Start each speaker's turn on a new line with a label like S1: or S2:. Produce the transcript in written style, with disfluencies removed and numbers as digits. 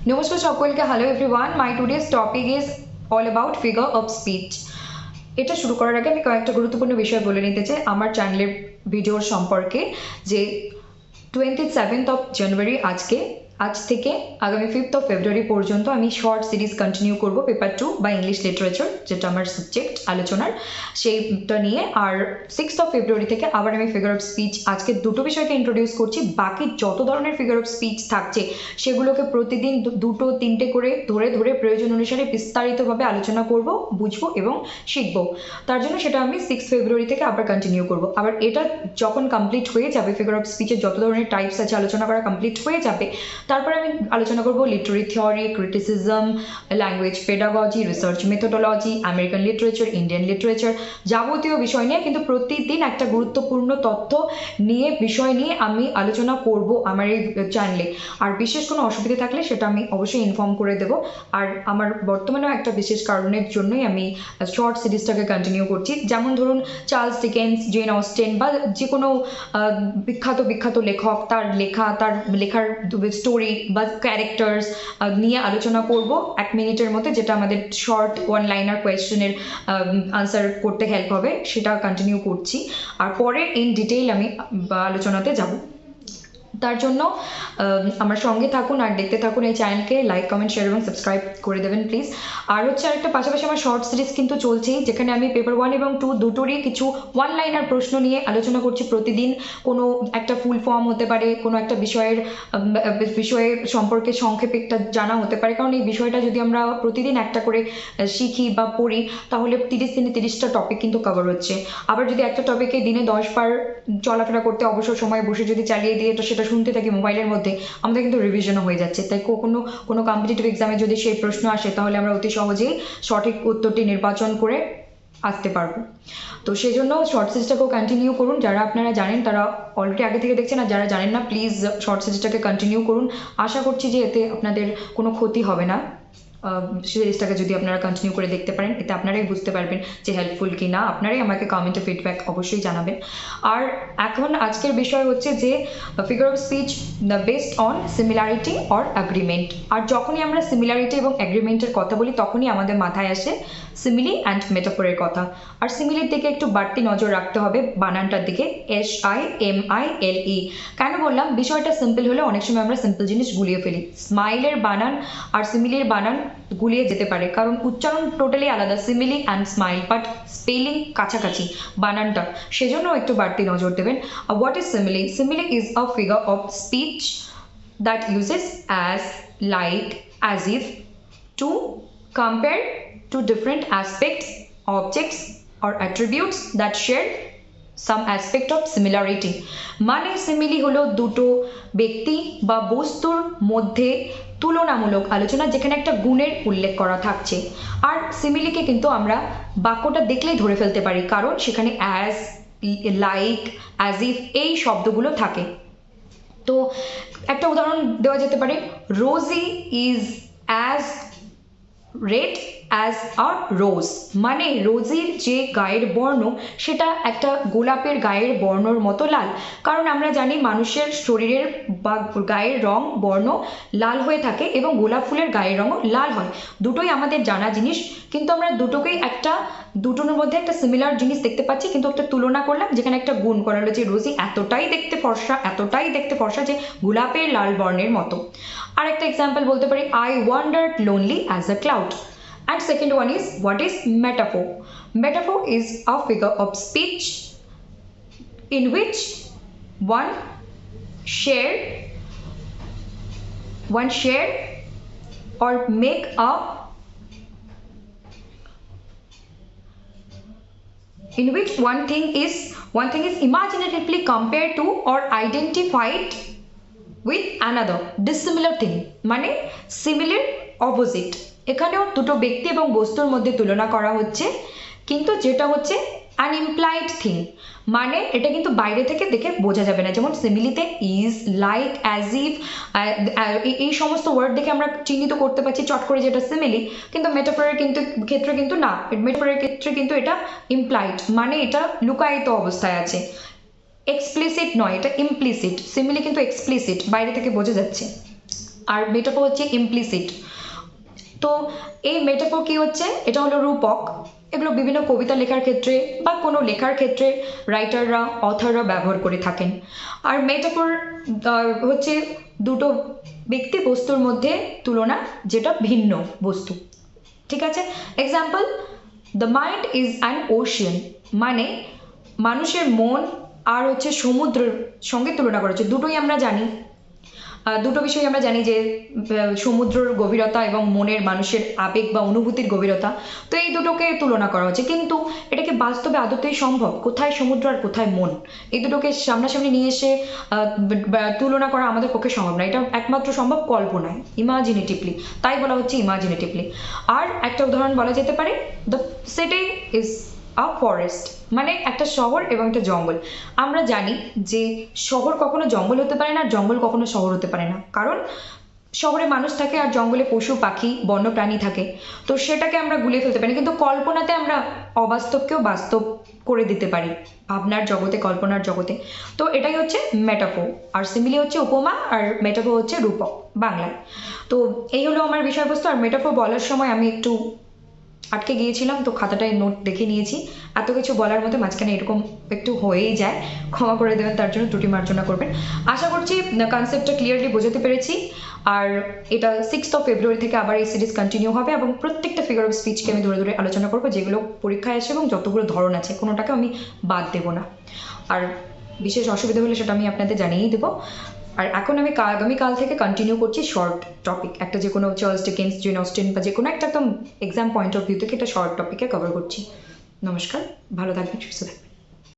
S1: নমস্কার সকলকে, hello everyone. My today's topic is all about figure of speech. এটা শুরু করার আগে আমি কয়েকটা গুরুত্বপূর্ণ বিষয় বলে নিতে চাই আমার চ্যানেলের ভিডিওর সম্পর্কে। যে 27th জানুয়ারি আজ থেকে আগামী 5th ফেব্রুয়ারি পর্যন্ত আমি শর্ট সিরিজ কন্টিনিউ করব পেপার 2 বা ইংলিশ লিটারেচার, যেটা আমার সাবজেক্ট আলোচনার, সেইটা নিয়ে। আর 6th ফেব্রুয়ারি থেকে আবার আমি ফিগার অফ স্পিচ আজকে দুটো বিষয়কে ইন্ট্রোডিউস করছি। বাকি যত ধরনের ফিগার অফ স্পিচ থাকছে সেগুলোকে প্রতিদিন দুটো তিনটে করে ধরে ধরে প্রয়োজন অনুসারে বিস্তারিতভাবে আলোচনা করব, বুঝবো এবং শিখব। তার জন্য সেটা আমি 6 ফেব্রুয়ারি থেকে আবার কন্টিনিউ করব। আবার এটা যখন কমপ্লিট হয়ে যাবে, ফিগার অফ স্পিচের যত ধরনের টাইপস আছে আলোচনা করা কমপ্লিট হয়ে যাবে, তারপরে আমি আলোচনা করব literary theory, criticism, language pedagogy, research methodology, American literature, Indian literature, যাবতীয় বিষয় নিয়ে। কিন্তু প্রতিদিন একটা গুরুত্বপূর্ণ তথ্য নিয়ে, বিষয় নিয়ে আমি আলোচনা করব আমার এই চ্যানেলে। আর বিশেষ কোনো অসুবিধা থাকলে সেটা আমি অবশ্যই ইনফর্ম করে দেবো। আর আমার বর্তমানেও একটা বিশেষ কারণের জন্যই আমি শর্ট সিরিজটাকে কন্টিনিউ করছি। যেমন ধরুন চার্লস ডিকেন্স, জেন অস্টেন বা যে কোনো বিখ্যাত লেখক, তার লেখার স্টোরি বা ক্যারেক্টার্স নিয়ে আলোচনা করব 1 মিনিটের মধ্যে, যেটা আমাদের শর্ট ওয়ান লাইনার কোয়েশ্চেনের আনসার করতে হেল্প হবে। সেটা কন্টিনিউ করছি। আর পরে ইন ডিটেইল আমি আলোচনাতে যাব। তার জন্য আমার সঙ্গে থাকুন আর দেখতে থাকুন এই চ্যানেলকে। লাইক, কমেন্ট, শেয়ার এবং সাবস্ক্রাইব করে দেবেন প্লিজ। আর হচ্ছে আরেকটা, পাশাপাশি আমার শর্ট সিরিজ কিন্তু চলছেই, যেখানে আমি পেপার 1 এবং 2 দুটোরই কিছু ওয়ান লাইনার প্রশ্ন নিয়ে আলোচনা করছি প্রতিদিন। কোনো একটা ফুল ফর্ম হতে পারে, কোনো একটা বিষয়ের সম্পর্কে সংক্ষেপে একটা জানা হতে পারে। কারণ এই বিষয়টা যদি আমরা প্রতিদিন একটা করে শিখি বা পড়ি, তাহলে 30 দিনে 30টা টপিক কিন্তু কভার হচ্ছে। আবার যদি একটা টপিকে দিনে 10 বার চলাফেরা করতে অবসর সময় বসে যদি চালিয়ে দিয়ে তো সেটা শুনতে থাকি মোবাইলের মধ্যে, আমাদের কিন্তু রিভিশনও হয়ে যাচ্ছে। তাই কোনো কম্পিটিটিভ এক্সামে যদি সেই প্রশ্ন আসে, তাহলে আমরা অতি সহজেই সঠিক উত্তরটি নির্বাচন করে আসতে পারবো। তো সেই জন্য শর্ট সিরিজটাকেও কন্টিনিউ করুন। যারা আপনারা জানেন তারা অলরেডি আগে থেকে দেখছেন, আর যারা জানেন না প্লিজ শর্ট সিরিজটাকে কন্টিনিউ করুন। আশা করছি যে এতে আপনাদের কোনো ক্ষতি হবে না। সিরিজটাকে যদি আপনারা কন্টিনিউ করে দেখতে পারেন, এতে আপনারাই বুঝতে পারবেন যে হেল্পফুল কি না। আপনারাই আমাকে কমেন্টে ফিডব্যাক অবশ্যই জানাবেন। আর এখন আজকের বিষয় হচ্ছে যে figure of speech based on similarity or agreement. আর যখনই আমরা সিমিলারিটি এবং অ্যাগ্রিমেন্টের কথা বলি, তখনই আমাদের মাথায় আসে সিমিলি অ্যান্ড মেটাফোরের কথা। আর সিমিলির দিকে একটু বাড়তি নজর রাখতে হবে, বানানটার দিকে, SIMILE। কেন বললাম? বিষয়টা সিম্পল হলে অনেক সময় আমরা সিম্পল জিনিস গুলিয়ে ফেলি। স্মাইলের বানান আর সিমিলির বানান গুলিয়ে যেতে পারে, কারণ উচ্চারণ টোটালি আলাদা, simile and smile, but spelling কাছাকাছি বানানটা, সেজন্য একটু বাড়তি নজর দেবেন। What is simile? Simile is a figure of speech that uses as, like, as if to compare two different aspects, objects or attributes that share some aspect of similarity। মানে simile হলো দুটো ব্যক্তি বা বস্তুর মধ্যে তুলনামূলক আলোচনা, যেখানে একটা গুণের উল্লেখ করা থাকছে। আর সিমিলিকে কিন্তু আমরা বাক্যটা দেখলেই ধরে ফেলতে পারি, কারণ সেখানে অ্যাজ, লাইক, অ্যাজ ইফ এই শব্দগুলো থাকে। তো একটা উদাহরণ দেওয়া যেতে পারে, Rosie is as red as a rose. মানে রোজির যে গায়ের বর্ণ, সেটা একটা গোলাপের গায়ের বর্ণর মতো লাল। কারণ আমরা জানি মানুষের শরীরের বা গায়ের রং বর্ণ লাল হয়ে থাকে, এবং গোলাপ ফুলের গায়ের রঙও লাল হয়। দুটোই আমাদের জানা জিনিস, কিন্তু আমরা দুটোর মধ্যে একটা সিমিলার জিনিস দেখতে পাচ্ছি, কিন্তু একটা তুলনা করলাম, যেখানে একটা গুণ করা হলো যে রোজি এতটাই দেখতে ফর্সা যে গোলাপের লাল বর্ণের মতো। আর একটা এক্সাম্পল বলতে পারি, I wandered lonely as a cloud. And second one is, what is metaphor? Metaphor is a figure of speech in which one share or make a in which one thing is imaginatively compared to or identified with another dissimilar thing। মানে similar opposite। এখানেও দুটো ব্যক্তি এবং বস্তুর মধ্যে তুলনা করা হচ্ছে, কিন্তু যেটা হচ্ছে an implied thing। মানে এটা কিন্তু বাইরে থেকে দেখে বোঝা যাবে না। যেমন সিমিলিতে ইজ, লাইক, অ্যাজ ইফ, এই সমস্ত ওয়ার্ড দেখে আমরা চিহ্নিত করতে পারছি চট করে যেটা সিমিলি। কিন্তু মেটাফোরের ক্ষেত্রে কিন্তু না, মেটাফোরের ক্ষেত্রে কিন্তু এটা ইমপ্লাইড, মানে এটা লুকায়িত অবস্থায় আছে, এক্সপ্লিসিট নয়, এটা ইমপ্লিসিট। সিমিলি কিন্তু এক্সপ্লিসিট, বাইরে থেকে বোঝা যাচ্ছে। আর মেটাফোর হচ্ছে ইমপ্লিসিট। তো এই মেটাফোর কি হচ্ছে, এটা হলো রূপক। এগুলো বিভিন্ন কবিতা লেখার ক্ষেত্রে বা কোনো লেখার ক্ষেত্রে রাইটাররা অথররা ব্যবহার করে থাকেন। আর মেটাফোর হচ্ছে দুটো ব্যক্তি বস্তুর মধ্যে তুলনা, যেটা ভিন্ন বস্তু। ঠিক আছে, example, the mind is an Ocean, মানে মানুষের মন আর হচ্ছে সমুদ্রের সঙ্গে তুলনা করা হচ্ছে। দুটোই আমরা জানি, দুটো বিষয় আমরা জানি যে সমুদ্রের গভীরতা এবং মনের মানুষের আবেগ বা অনুভূতির গভীরতা, তো এই দুটোকে তুলনা করা হচ্ছে। কিন্তু এটাকে বাস্তবে আদতেই সম্ভব? কোথায় সমুদ্র আর কোথায় মন, এই দুটোকে সামনাসামনি নিয়ে এসে তুলনা করা আমাদের পক্ষে সম্ভব না। এটা একমাত্র সম্ভব কল্পনায়, ইমাজিনেটিভলি, তাই বলা হচ্ছে ইমাজিনেটিভলি। আর একটা উদাহরণ বলা যেতে পারে, the city is a forest, মানে একটা শহর এবং একটা জঙ্গল। আমরা জানি যে শহর কখনো জঙ্গল হতে পারে না, আর জঙ্গল কখনো শহর হতে পারে না, কারণ শহরে মানুষ থাকে আর জঙ্গলে পশু পাখি বন্য প্রাণী থাকে। তো সেটাকে আমরা গুলিয়ে ফেলতে পারি, কিন্তু কল্পনাতে আমরা অবাস্তবকেও বাস্তব করে দিতে পারি, ভাবনার জগতে, কল্পনার জগতে। তো এটাই হচ্ছে মেটাফোর। আর সিমিলি হচ্ছে উপমা, আর মেটাফোর হচ্ছে রূপক বাংলায়। তো এই হলো আমার বিষয়বস্তু। আর মেটাফোর বলার সময় আমি একটু আটকে গিয়েছিলাম, তো খাতাটায় নোট দেখে নিয়েছি। এত কিছু বলার মধ্যে মাঝখানে এরকম একটু হয়েই যায়, ক্ষমা করে দেবেন, তার জন্য ত্রুটি মার্জনা করবেন। আশা করছি কনসেপ্টটা ক্লিয়ারলি বোঝাতে পেরেছি। আর এটা 6 ফেব্রুয়ারি থেকে আবার এই সিরিজ কন্টিনিউ হবে, এবং প্রত্যেকটা ফিগার অফ স্পিচকে আমি ধরে ধরে আলোচনা করবো, যেগুলো পরীক্ষায় আসে এবং যতগুলো ধরন আছে কোনোটাকে আমি বাদ দেবো না। আর বিশেষ অসুবিধা হলে সেটা আমি আপনাদের জানিয়েই দেবো। আর এখন আমি আগামীকাল থেকে কন্টিনিউ করছি শর্ট টপিক, একটা যে কোনো চার্লস ডিকেন্স, জেন অস্টিন বা যে কোনো একটা একদম এক্সাম পয়েন্ট অফ ভিউ থেকে একটা শর্ট টপিকে কভার করছি। নমস্কার, ভালো থাকবেন, সুস্থ থাকবেন।